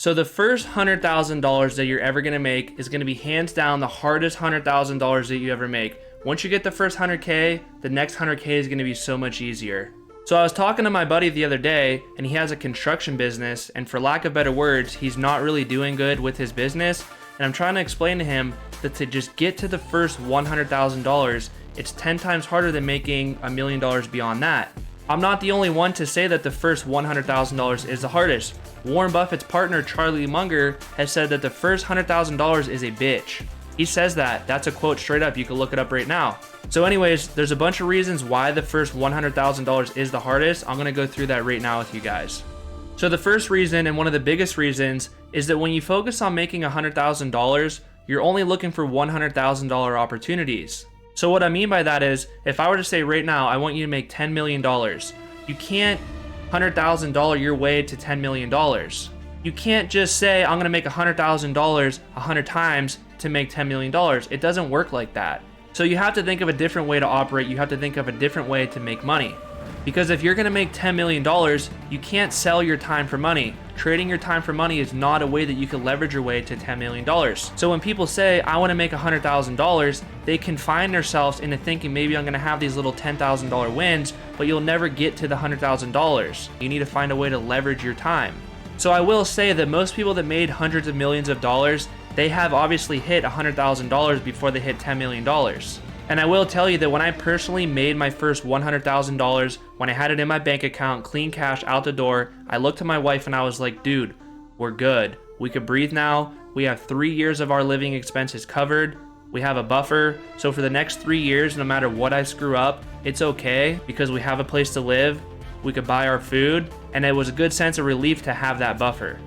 So the first $100,000 that you're ever gonna make is gonna be hands down the hardest $100,000 that you ever make. Once you get the first 100K, the next 100K is gonna be so much easier. So I was talking to my buddy the other day, and he has a construction business, and for lack of better words, he's not really doing good with his business. And I'm trying to explain to him that to just get to the first $100,000, it's 10 times harder than making $1 million beyond that. I'm not the only one to say that the first $100,000 is the hardest. Warren Buffett's partner, Charlie Munger, has said that the first $100,000 is a bitch. He says that. That's a quote straight up. You can look it up right now. So anyways, there's a bunch of reasons why the first $100,000 is the hardest. I'm going to go through that right now with you guys. So the first reason, and one of the biggest reasons, is that when you focus on making $100,000, you're only looking for $100,000 opportunities. So what I mean by that is, if I were to say right now, I want you to make $10 million, you can't $100,000 your way to $10 million. You can't just say, I'm gonna make $100,000 100 times to make $10 million. It doesn't work like that. So you have to think of a different way to operate. You have to think of a different way to make money. Because if you're gonna make $10 million, you can't sell your time for money. Trading your time for money is not a way that you can leverage your way to $10 million. So when people say, I wanna make $100,000, they confine themselves into thinking maybe I'm gonna have these little $10,000 wins, but you'll never get to the $100,000. You need to find a way to leverage your time. So I will say that most people that made hundreds of millions of dollars, they have obviously hit $100,000 before they hit $10 million. And I will tell you that when I personally made my first $100,000, when I had it in my bank account, clean cash out the door, I looked at my wife and I was like, dude, we're good. We could breathe now. We have 3 years of our living expenses covered. We have a buffer. So for the next 3 years, no matter what I screw up, it's okay because we have a place to live. We could buy our food. And it was a good sense of relief to have that buffer.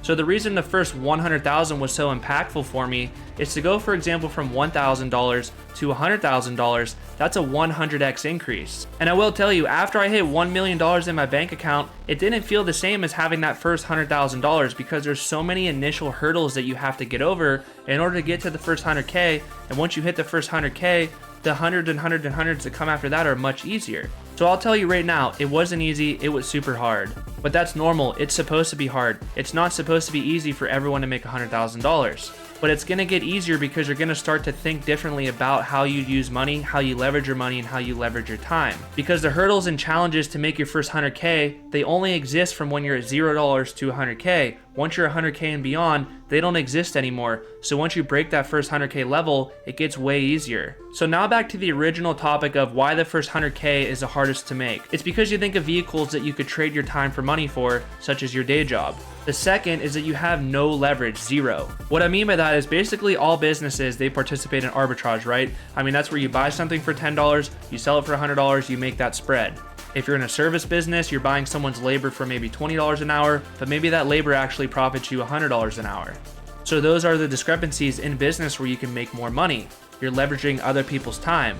So the reason the first $100,000 was so impactful for me is to go, for example, from $1,000 to $100,000, that's a 100x increase. And I will tell you, after I hit $1 million in my bank account, it didn't feel the same as having that first $100,000 because there's so many initial hurdles that you have to get over in order to get to the first 100K. And once you hit the first 100K, the hundreds and hundreds and hundreds that come after that are much easier. So I'll tell you right now, it wasn't easy, it was super hard. But that's normal, it's supposed to be hard. It's not supposed to be easy for everyone to make $100,000. But it's gonna get easier because you're gonna start to think differently about how you use money, how you leverage your money, and how you leverage your time. Because the hurdles and challenges to make your first 100K, they only exist from when you're at $0 to 100K. Once you're 100K and beyond, they don't exist anymore. So once you break that first 100K level, it gets way easier. So now back to the original topic of why the first 100K is the hardest to make. It's because you think of vehicles that you could trade your time for money for, such as your day job. The second is that you have no leverage, zero. What I mean by that is basically all businesses, they participate in arbitrage, right? I mean, that's where you buy something for $10, you sell it for $100, you make that spread. If you're in a service business, you're buying someone's labor for maybe $20 an hour, but maybe that labor actually profits you $100 an hour. So those are the discrepancies in business where you can make more money. You're leveraging other people's time.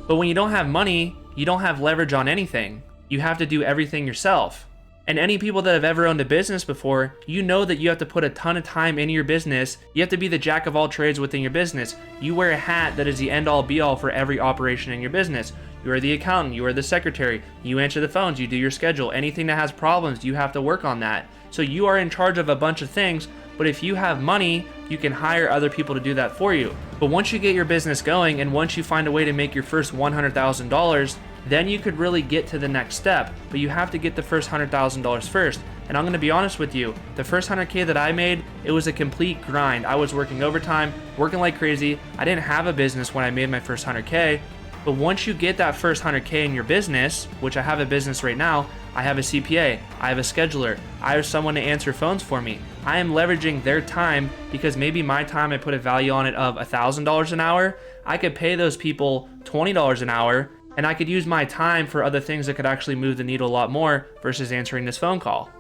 But when you don't have money, you don't have leverage on anything. You have to do everything yourself. And any people that have ever owned a business before, you know that you have to put a ton of time into your business. You have to be the jack of all trades within your business. You wear a hat that is the end all be all for every operation in your business. You are the accountant, you are the secretary, you answer the phones, you do your schedule. Anything that has problems, you have to work on that. So you are in charge of a bunch of things, but if you have money, you can hire other people to do that for you. But once you get your business going and once you find a way to make your first $100,000, then you could really get to the next step. But you have to get the first $100,000 first. And I'm gonna be honest with you, the first 100K that I made, it was a complete grind. I was working overtime, working like crazy. I didn't have a business when I made my first 100K. But once you get that first 100K in your business, which I have a business right now, I have a CPA, I have a scheduler, I have someone to answer phones for me. I am leveraging their time because maybe my time, I put a value on it of $1,000 an hour. I could pay those people $20 an hour and I could use my time for other things that could actually move the needle a lot more versus answering this phone call.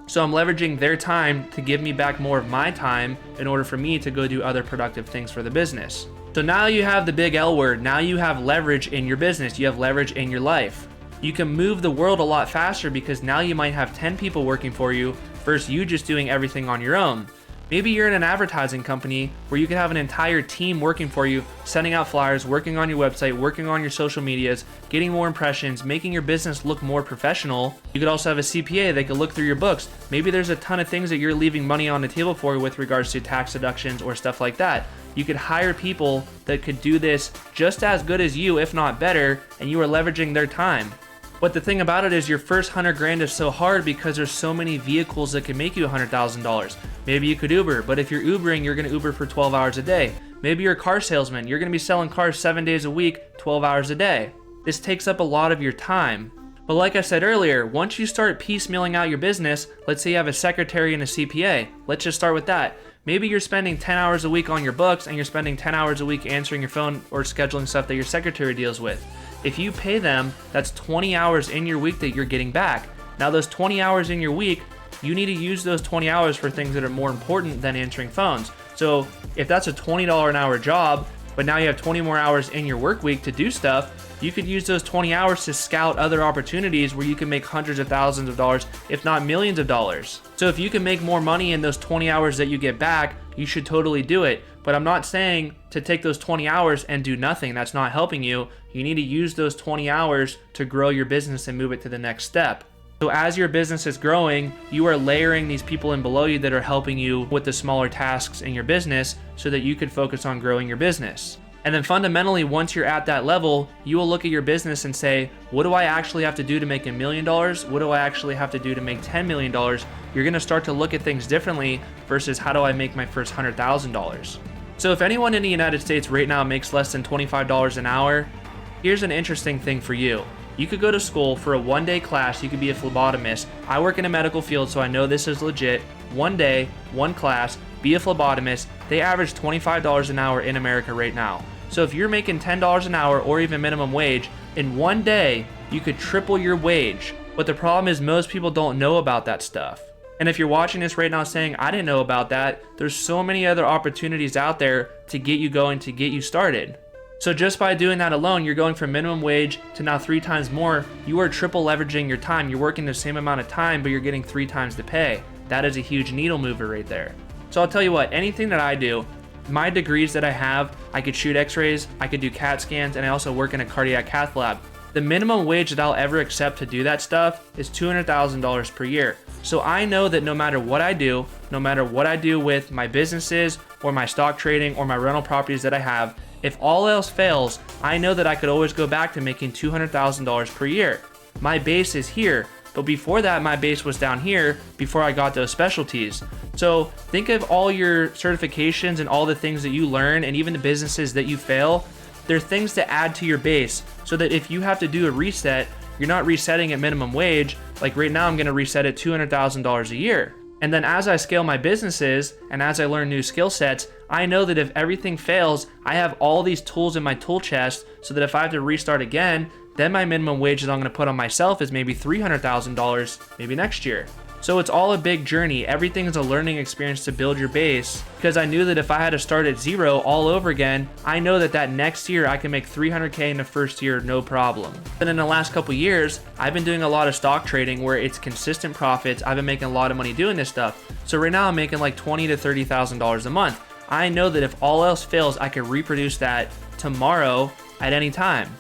So I'm leveraging their time to give me back more of my time in order for me to go do other productive things for the business. So now you have the big L word. Now you have leverage in your business. You have leverage in your life. You can move the world a lot faster because now you might have 10 people working for you versus you just doing everything on your own. Maybe you're in an advertising company where you could have an entire team working for you, sending out flyers, working on your website, working on your social medias, getting more impressions, making your business look more professional. You could also have a CPA that could look through your books. Maybe there's a ton of things that you're leaving money on the table for with regards to tax deductions or stuff like that. You could hire people that could do this just as good as you, if not better, and you are leveraging their time. But the thing about it is your first 100 grand is so hard because there's so many vehicles that can make you $100,000. Maybe you could Uber, but if you're Ubering, you're gonna Uber for 12 hours a day. Maybe you're a car salesman, you're gonna be selling cars 7 days a week, 12 hours a day. This takes up a lot of your time. But like I said earlier, once you start piecemealing out your business, let's say you have a secretary and a CPA, let's just start with that. Maybe you're spending 10 hours a week on your books and you're spending 10 hours a week answering your phone or scheduling stuff that your secretary deals with. If you pay them, that's 20 hours in your week that you're getting back. Now those 20 hours in your week, you need to use those 20 hours for things that are more important than answering phones. So if that's a $20 an hour job, but now you have 20 more hours in your work week to do stuff, you could use those 20 hours to scout other opportunities where you can make hundreds of thousands of dollars, if not millions of dollars. So if you can make more money in those 20 hours that you get back, you should totally do it. But I'm not saying to take those 20 hours and do nothing. That's not helping you. You need to use those 20 hours to grow your business and move it to the next step. So as your business is growing, you are layering these people in below you that are helping you with the smaller tasks in your business so that you could focus on growing your business. And then fundamentally, once you're at that level, you will look at your business and say, what do I actually have to do to make $1 million? What do I actually have to do to make $10 million? You're gonna start to look at things differently versus how do I make my first $100,000? So if anyone in the United States right now makes less than $25 an hour, here's an interesting thing for you. You could go to school for a one-day class, you could be a phlebotomist. I work in a medical field, so I know this is legit. One day, one class, be a phlebotomist. They average $25 an hour in America right now. So if you're making $10 an hour or even minimum wage, in one day, you could triple your wage. But the problem is most people don't know about that stuff. And if you're watching this right now saying, I didn't know about that, there's so many other opportunities out there to get you going, to get you started. So just by doing that alone, you're going from minimum wage to now 3 times more. You are triple leveraging your time. You're working the same amount of time, but you're getting 3 times the pay. That is a huge needle mover right there. So I'll tell you what, anything that I do, my degrees that I have, I could shoot x-rays, I could do CAT scans, and I also work in a cardiac cath lab. The minimum wage that I'll ever accept to do that stuff is $200,000 per year. So I know that no matter what I do with my businesses or my stock trading or my rental properties that I have, if all else fails, I know that I could always go back to making $200,000 per year. My base is here, but before that, my base was down here before I got those specialties. So think of all your certifications and all the things that you learn and even the businesses that you fail. They're things to add to your base so that if you have to do a reset, you're not resetting at minimum wage. Like right now, I'm gonna reset at $200,000 a year. And then as I scale my businesses and as I learn new skill sets, I know that if everything fails, I have all these tools in my tool chest so that if I have to restart again, then my minimum wage that I'm gonna put on myself is maybe $300,000 maybe next year. So it's all a big journey. Everything is a learning experience to build your base because I knew that if I had to start at zero all over again, I know that that next year I can make $300K in the first year, no problem. But in the last couple years, I've been doing a lot of stock trading where it's consistent profits. I've been making a lot of money doing this stuff. So right now I'm making like $20,000 to $30,000 a month. I know that if all else fails, I can reproduce that tomorrow at any time.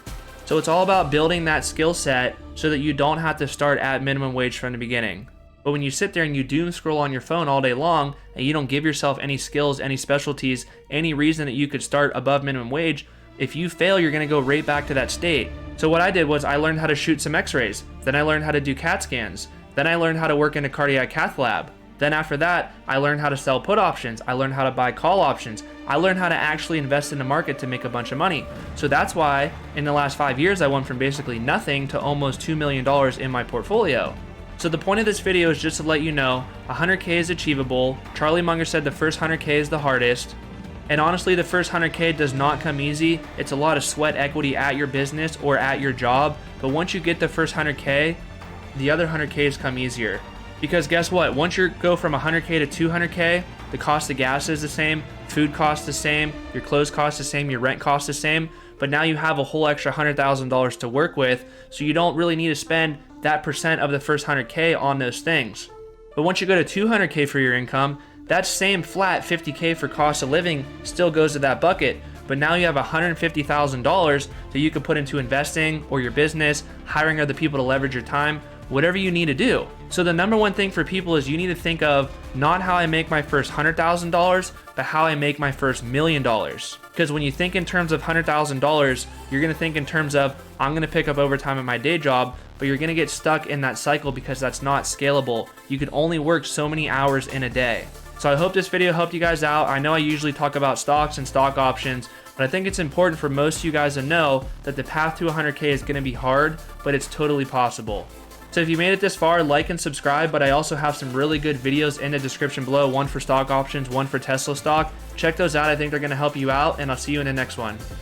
So it's all about building that skill set so that you don't have to start at minimum wage from the beginning. But when you sit there and you doom scroll on your phone all day long and you don't give yourself any skills, any specialties, any reason that you could start above minimum wage, if you fail, you're gonna go right back to that state. So what I did was I learned how to shoot some x-rays. Then I learned how to do CAT scans. Then I learned how to work in a cardiac cath lab. Then after that, I learned how to sell put options. I learned how to buy call options. I learned how to actually invest in the market to make a bunch of money. So that's why in the last 5 years, I went from basically nothing to almost $2 million in my portfolio. So the point of this video is just to let you know 100K is achievable. Charlie Munger said the first 100K is the hardest. And honestly, the first 100K does not come easy. It's a lot of sweat equity at your business or at your job. But once you get the first 100K, the other 100Ks come easier. Because guess what? Once you go from 100K to 200K, the cost of gas is the same, food cost the same, your clothes cost the same, your rent cost the same. But now you have a whole extra $100,000 to work with. So you don't really need to spend that percent of the first 100K on those things. But once you go to 200K for your income, that same flat 50K for cost of living still goes to that bucket, but now you have $150,000 that you can put into investing or your business, hiring other people to leverage your time, whatever you need to do. So the number one thing for people is you need to think of not how I make my first $100,000, but how I make my first $1 million. Because when you think in terms of $100,000, you're gonna think in terms of, I'm gonna pick up overtime at my day job, but you're gonna get stuck in that cycle because that's not scalable. You can only work so many hours in a day. So I hope this video helped you guys out. I know I usually talk about stocks and stock options, but I think it's important for most of you guys to know that the path to 100K is gonna be hard, but it's totally possible. So if you made it this far, like and subscribe, but I also have some really good videos in the description below, one for stock options, one for Tesla stock. Check those out, I think they're gonna help you out, and I'll see you in the next one.